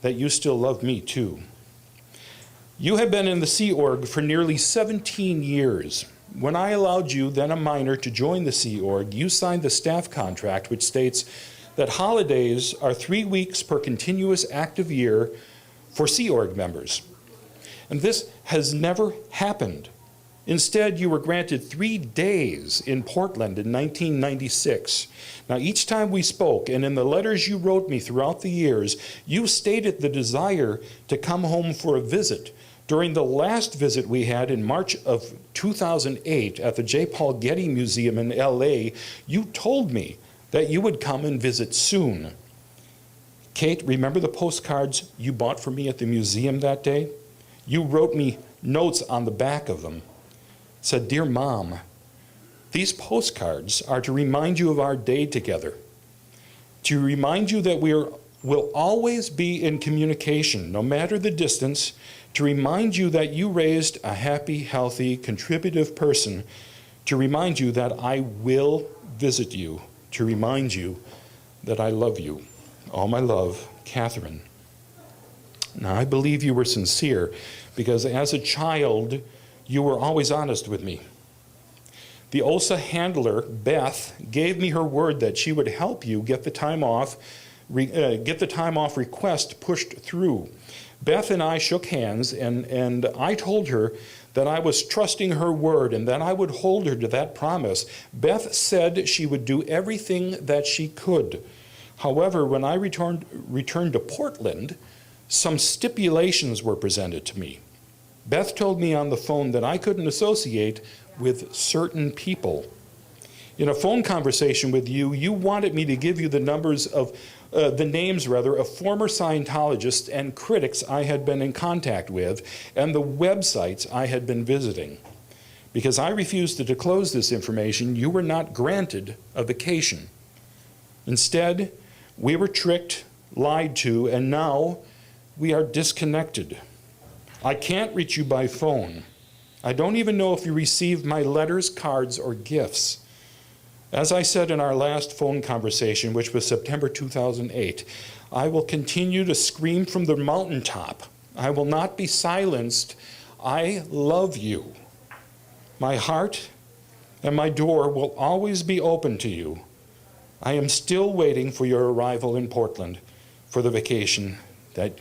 that you still love me too. You have been in the Sea Org for nearly 17 years. When I allowed you, then a minor, to join the Sea Org, you signed the staff contract which states that holidays are 3 weeks per continuous active year for Sea Org members. And this has never happened. Instead, you were granted 3 days in Portland in 1996. Now, each time we spoke, and in the letters you wrote me throughout the years, you stated the desire to come home for a visit. During the last visit we had in March of 2008 at the J. Paul Getty Museum in LA, you told me that you would come and visit soon. Kate, remember the postcards you bought for me at the museum that day? You wrote me notes on the back of them. It said, "Dear Mom, these postcards are to remind you of our day together, to remind you that will always be in communication, no matter the distance, to remind you that you raised a happy, healthy, contributive person, to remind you that I will visit you, to remind you that I love you. All my love, Catherine." Now, I believe you were sincere because as a child, you were always honest with me. The OSA handler, Beth, gave me her word that she would help you get the time off request pushed through. Beth and I shook hands, and I told her that I was trusting her word and that I would hold her to that promise. Beth said she would do everything that she could. However, when I returned to Portland, some stipulations were presented to me. Beth told me on the phone that I couldn't associate with certain people. In a phone conversation with you, you wanted me to give you the names of former Scientologists and critics I had been in contact with and the websites I had been visiting. Because I refused to disclose this information, you were not granted a vacation. Instead, we were tricked, lied to, and now we are disconnected. I can't reach you by phone. I don't even know if you received my letters, cards, or gifts. As I said in our last phone conversation, which was September 2008, I will continue to scream from the mountaintop. I will not be silenced. I love you. My heart and my door will always be open to you. I am still waiting for your arrival in Portland for the vacation that